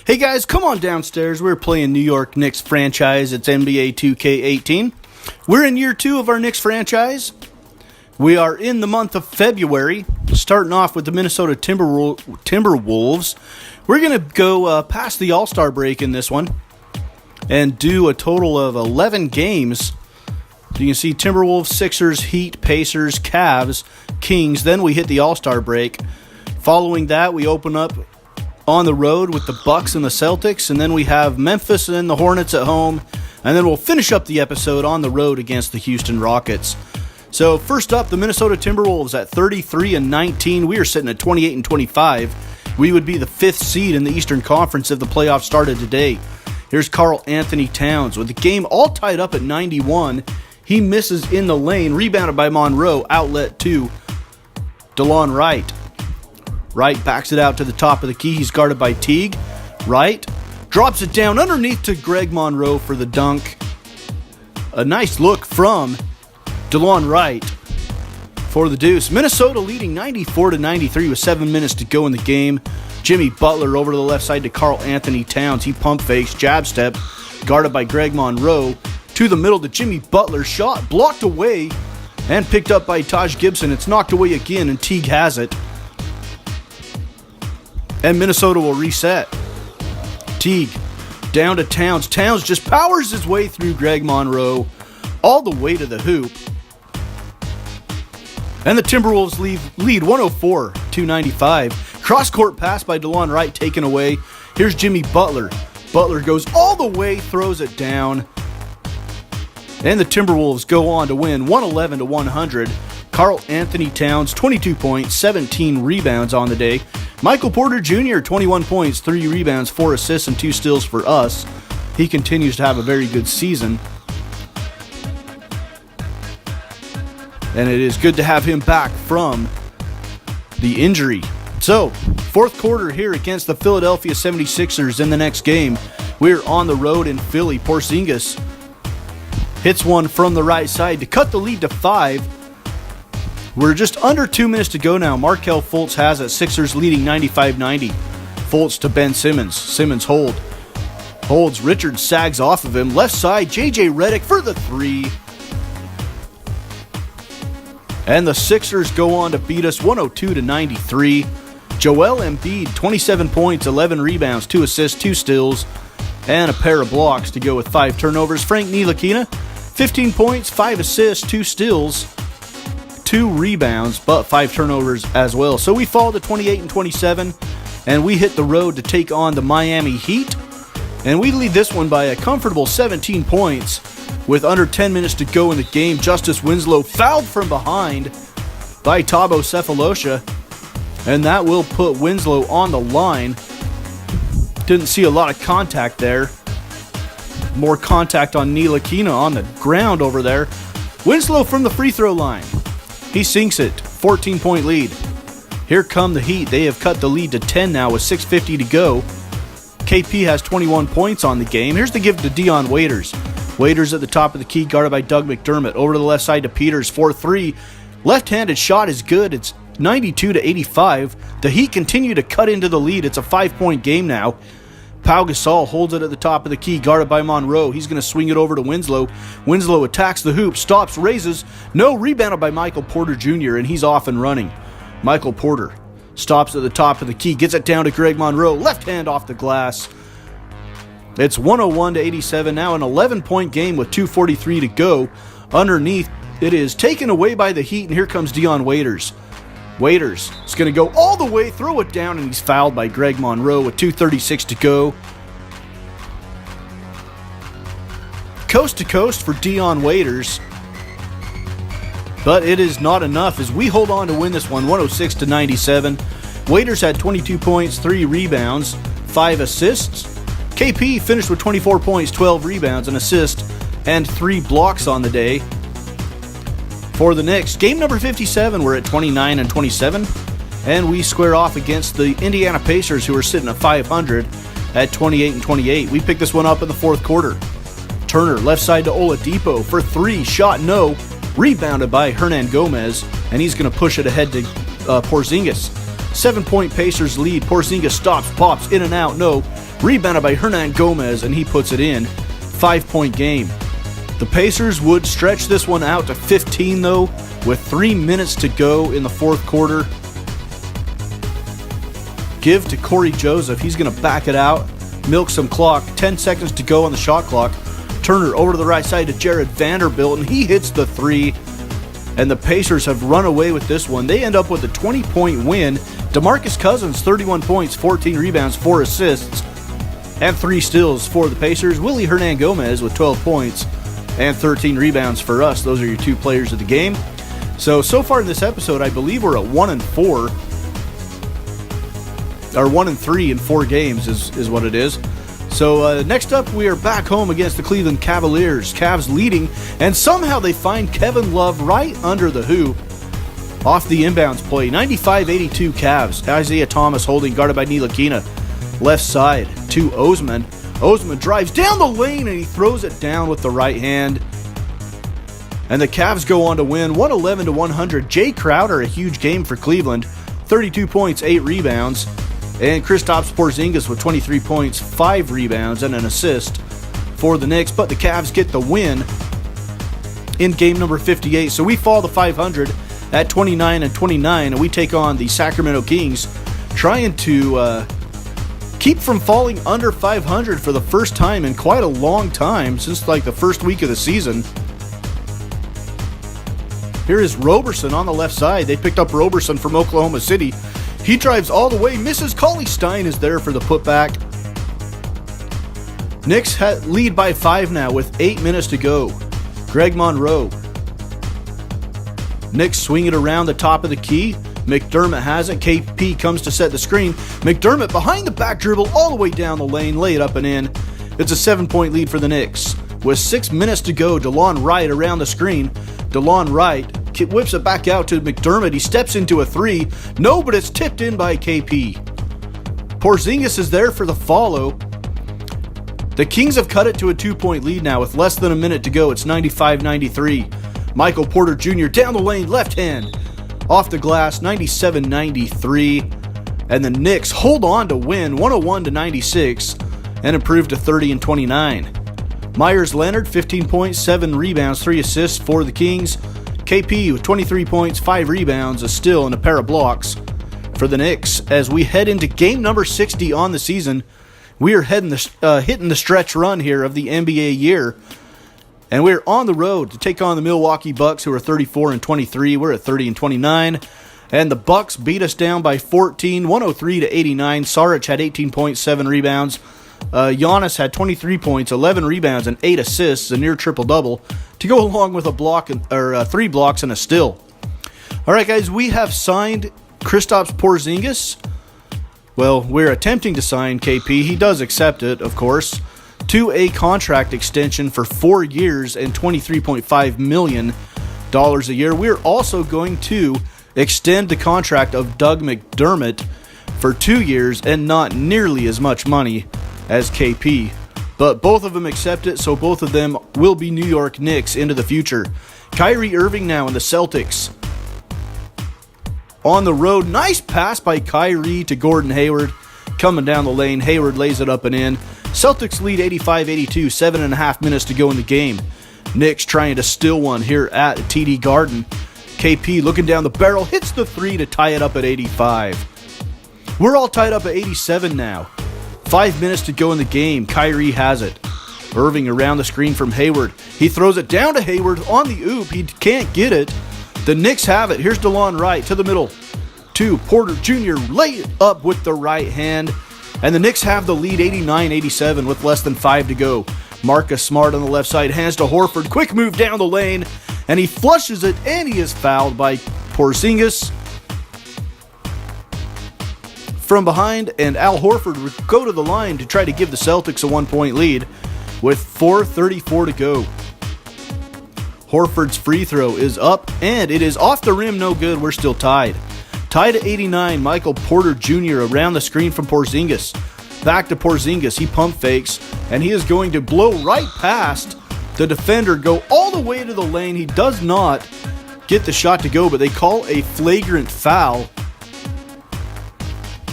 Hey guys, come on downstairs. We're playing New York Knicks franchise. It's NBA 2K18. We're in year 2 of our Knicks franchise. We are in the month of February, starting off with the Minnesota Timberwolves. We're going to go past the All-Star break in this one and do a total of 11 games. You can see Timberwolves, Sixers, Heat, Pacers, Cavs, Kings. Then we hit the All-Star break. Following that, we open up on the road with the Bucks and the Celtics, and then we have Memphis and the Hornets at home, and then we'll finish up the episode on the road against the Houston Rockets. So first up, the Minnesota Timberwolves at 33-19. We are sitting at 28-25. We would be the 5th seed in the Eastern Conference if the playoffs started today. Here's Karl Anthony Towns with the game all tied up at 91. He misses in the lane, rebounded by Monroe, outlet to DeLon Wright. Wright backs it out to the top of the key. He's guarded by Teague. Wright drops it down underneath to Greg Monroe for the dunk. A nice look from DeLon Wright for the deuce. Minnesota leading 94-93 with 7 minutes to go in the game. Jimmy Butler over to the left side to Karl Anthony Towns. He pump fakes, jab step, guarded by Greg Monroe. To the middle to Jimmy Butler. Shot blocked away and picked up by Taj Gibson. It's knocked away again, and Teague has it. And Minnesota will reset. Teague down to Towns. Towns just powers his way through Greg Monroe all the way to the hoop. And the Timberwolves lead 104-95. Cross-court pass by DeLon Wright taken away. Here's Jimmy Butler. Butler goes all the way, throws it down. And the Timberwolves go on to win 111-100. Karl Anthony Towns, 22 points, 17 rebounds on the day. Michael Porter Jr., 21 points, 3 rebounds, 4 assists, and 2 steals for us. He continues to have a very good season. And it is good to have him back from the injury. So, fourth quarter here against the Philadelphia 76ers in the next game. We're on the road in Philly. Porzingis hits one from the right side to cut the lead to 5. We're just under 2 minutes to go now. Markelle Fultz has it. Sixers leading 95-90. Fultz to Ben Simmons. Simmons holds. Richards sags off of him. Left side, J.J. Redick for the 3. And the Sixers go on to beat us 102-93. Joel Embiid, 27 points, 11 rebounds, 2 assists, 2 steals, and a pair of blocks to go with 5 turnovers. Frank Ntilikina, 15 points, 5 assists, 2 steals, 2 rebounds, but 5 turnovers as well. So we fall to 28-27, and we hit the road to take on the Miami Heat. And we lead this one by a comfortable 17 points with under 10 minutes to go in the game. Justice Winslow fouled from behind by Thabo Sefolosha, and that will put Winslow on the line. Didn't see a lot of contact there. More contact on Ntilikina on the ground over there. Winslow from the free throw line. He sinks it. 14-point lead. Here come the Heat. They have cut the lead to 10 now with 6:50 to go. KP has 21 points on the game. Here's the give to Dion Waiters. Waiters at the top of the key, guarded by Doug McDermott. Over to the left side to Peters. 4-3. Left-handed shot is good. It's 92-85. The Heat continue to cut into the lead. It's a 5-point game now. Pau Gasol holds it at the top of the key, guarded by Monroe. He's going to swing it over to Winslow. Winslow attacks the hoop, stops, raises. No, rebounded by Michael Porter Jr., and he's off and running. Michael Porter stops at the top of the key, gets it down to Greg Monroe. Left hand off the glass. It's 101-87, now an 11-point game with 2:43 to go. Underneath, it is taken away by the Heat, and here comes Dion Waiters. Waiters is going to go all the way, throw it down, and he's fouled by Greg Monroe with 2:36 to go. Coast to coast for Dion Waiters. But it is not enough as we hold on to win this one 106-97. Waiters had 22 points, 3 rebounds, 5 assists. KP finished with 24 points, 12 rebounds, an assist, and 3 blocks on the day. For the Knicks, game number 57, we're at 29-27, and we square off against the Indiana Pacers, who are sitting at 500 at 28-28. We pick this one up in the fourth quarter. Turner, left side to Oladipo for 3, shot no, rebounded by Hernan Gomez, and he's going to push it ahead to Porzingis. 7-point Pacers lead. Porzingis stops, pops, in and out, no. Rebounded by Hernan Gomez, and he puts it in. 5-point game. The Pacers would stretch this one out to 15, though, with 3 minutes to go in the fourth quarter. Give to Corey Joseph. He's going to back it out. Milk some clock. 10 seconds to go on the shot clock. Turner over to the right side to Jared Vanderbilt, and he hits the three. And the Pacers have run away with this one. They end up with a 20-point win. DeMarcus Cousins, 31 points, 14 rebounds, 4 assists, and 3 steals for the Pacers. Willie Hernan Gomez with 12 points and 13 rebounds for us. Those are your 2 players of the game. So far in this episode, I believe we're at 1-4. Or 1-3 in 4 games is what it is. So next up, we are back home against the Cleveland Cavaliers. Cavs leading, and somehow they find Kevin Love right under the hoop off the inbounds play. 95-82 Cavs. Isaiah Thomas holding, guarded by Ntilikina. Left side to Osman. Osman drives down the lane, and he throws it down with the right hand. And the Cavs go on to win 111-100. Jay Crowder, a huge game for Cleveland. 32 points, 8 rebounds. And Kristaps Porzingis with 23 points, 5 rebounds, and an assist for the Knicks. But the Cavs get the win in game number 58. So we fall to 500 at 29-29, and we take on the Sacramento Kings, trying to keep from falling under 500 for the first time in quite a long time, since like the first week of the season. Here is Roberson on the left side. They picked up Roberson from Oklahoma City. He drives all the way, misses. Cauley Stein is there for the putback. Knicks lead by 5 now with 8 minutes to go. Greg Monroe. Knicks swing it around the top of the key. McDermott has it. KP comes to set the screen. McDermott behind the back dribble all the way down the lane. Lay it up and in. It's a 7-point lead for the Knicks. With 6 minutes to go, DeLon Wright around the screen. DeLon Wright whips it back out to McDermott. He steps into a 3. No, but it's tipped in by KP. Porzingis is there for the follow. The Kings have cut it to a 2-point lead now with less than a minute to go. It's 95-93. Michael Porter Jr. down the lane, left hand. Off the glass, 97-93. And the Knicks hold on to win 101-96 and improve to 30-29. Myers Leonard, 15 points, 7 rebounds, 3 assists for the Kings. KP with 23 points, 5 rebounds, a steal, and a pair of blocks for the Knicks. As we head into game number 60 on the season, we are hitting the stretch run here of the NBA year. And we're on the road to take on the Milwaukee Bucks, who are 34-23. We're at 30-29. And the Bucks beat us down by 14, 103-89. Saric had 18 points, 7 rebounds. Giannis had 23 points, 11 rebounds, and 8 assists, a near triple-double, to go along with 3 blocks and a steal. All right, guys, we have signed Kristaps Porzingis. Well, we're attempting to sign KP. He does accept it, of course, to a contract extension for 4 years and $23.5 million a year. We're also going to extend the contract of Doug McDermott for 2 years and not nearly as much money as KP. But both of them accept it, so both of them will be New York Knicks into the future. Kyrie Irving now in the Celtics. On the road, nice pass by Kyrie to Gordon Hayward. Coming down the lane, Hayward lays it up and in. Celtics lead 85-82, 7.5 minutes to go in the game. Knicks trying to steal one here at TD Garden. KP looking down the barrel, hits the 3 to tie it up at 85. We're all tied up at 87 now. 5 minutes to go in the game. Kyrie has it. Irving around the screen from Hayward. He throws it down to Hayward on the oop. He can't get it. The Knicks have it. Here's DeLon Wright to the middle. To Porter Jr. Lay it up with the right hand. And the Knicks have the lead 89-87 with less than 5 to go. Marcus Smart on the left side. Hands to Horford. Quick move down the lane. And he flushes it. And he is fouled by Porzingis from behind, and Al Horford would go to the line to try to give the Celtics a 1-point lead with 4:34 to go. Horford's free throw is up, and it is off the rim, no good. We're still tied. Tied at 89, Michael Porter Jr. around the screen from Porzingis. Back to Porzingis, he pump fakes, and he is going to blow right past the defender, go all the way to the lane. He does not get the shot to go, but they call a flagrant foul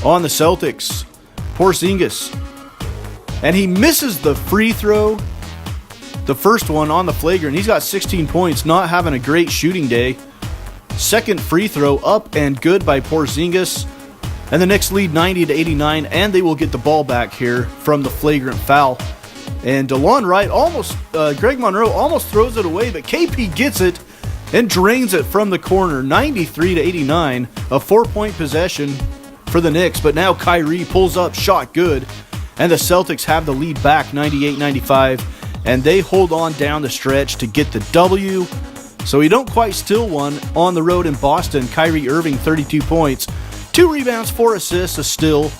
on the Celtics. Porzingis And he misses the free throw. The first one on the flagrant. He's got 16 points, not having a great shooting day. Second free throw up and good by Porzingis. And the Knicks lead 90-89, and they will get the ball back here from the flagrant foul. And DeLon Wright Greg Monroe almost throws it away, but KP gets it and drains it from the corner. 93-89, a 4-point possession for the Knicks. But now Kyrie pulls up, shot good, and the Celtics have the lead back 98-95, and they hold on down the stretch to get the W. So we don't quite steal one on the road in Boston. Kyrie Irving, 32 points, 2 rebounds, 4 assists, a steal.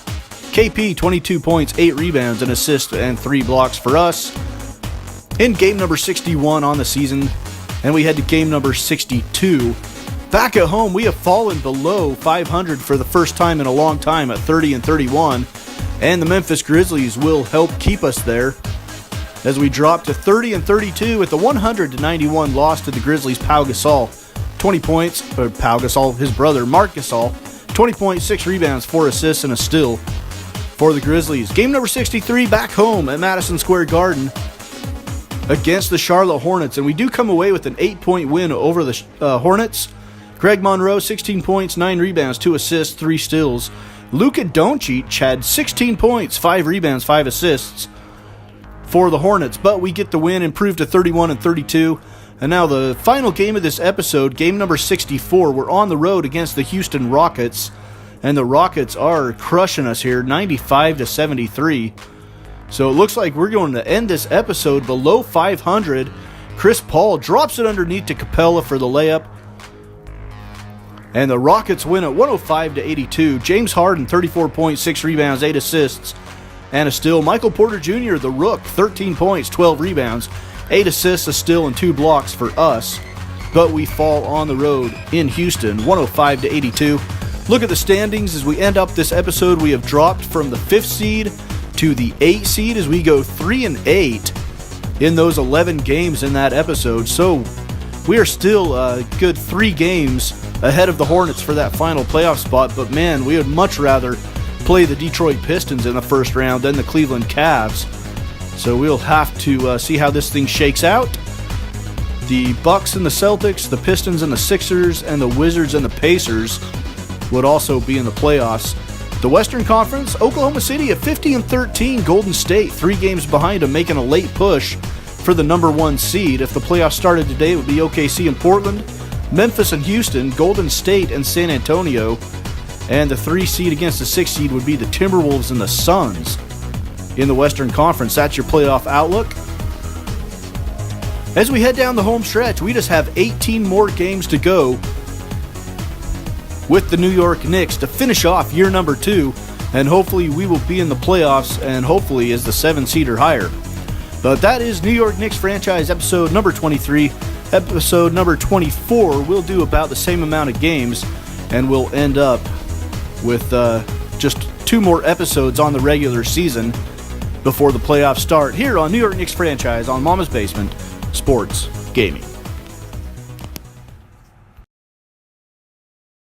KP, 22 points, 8 rebounds, an assist, and 3 blocks for us. In game number 61 on the season, and we head to game number 62. Back at home, we have fallen below 500 for the first time in a long time at 30-31, and the Memphis Grizzlies will help keep us there as we drop to 30-32 with the 100-91 loss to the Grizzlies. Pau Gasol, 20 points, Pau Gasol, his brother, Marc Gasol, 20 points, 6 rebounds, 4 assists, and a steal for the Grizzlies. Game number 63 back home at Madison Square Garden against the Charlotte Hornets, and we do come away with an 8-point win over the Hornets. Greg Monroe, 16 points, 9 rebounds, 2 assists, 3 steals. Luka Doncic had 16 points, 5 rebounds, 5 assists for the Hornets, but we get the win, improved to 31-32. And now the final game of this episode, game number 64, we're on the road against the Houston Rockets, and the Rockets are crushing us here, 95-73. So it looks like we're going to end this episode below 500. Chris Paul drops it underneath to Capella for the layup, and the Rockets win at 105-82. James Harden, 34 points, 6 rebounds, 8 assists, and a steal. Michael Porter Jr., the Rook, 13 points, 12 rebounds, 8 assists, a steal, and 2 blocks for us. But we fall on the road in Houston, 105-82. Look at the standings as we end up this episode. We have dropped from the 5th seed to the 8th seed as we go 3-8 in those 11 games in that episode. So we are still a good 3 games ahead of the Hornets for that final playoff spot. But man, we would much rather play the Detroit Pistons in the first round than the Cleveland Cavs. So we'll have to see how this thing shakes out. The Bucks and the Celtics, the Pistons and the Sixers, and the Wizards and the Pacers would also be in the playoffs. The Western Conference, Oklahoma City at 50-13, Golden State 3 games behind them, making a late push for the number 1 seed. If the playoffs started today, it would be OKC and Portland, Memphis and Houston, Golden State and San Antonio, and the 3 seed against the 6 seed would be the Timberwolves and the Suns in the Western Conference. That's your playoff outlook. As we head down the home stretch, we just have 18 more games to go with the New York Knicks to finish off year number 2, and hopefully we will be in the playoffs, and hopefully as the 7 seed or higher. But that is New York Knicks franchise episode number 23. Episode number 24, we'll do about the same amount of games, and we'll end up with just 2 more episodes on the regular season before the playoffs start here on New York Knicks franchise on Mama's Basement Sports Gaming.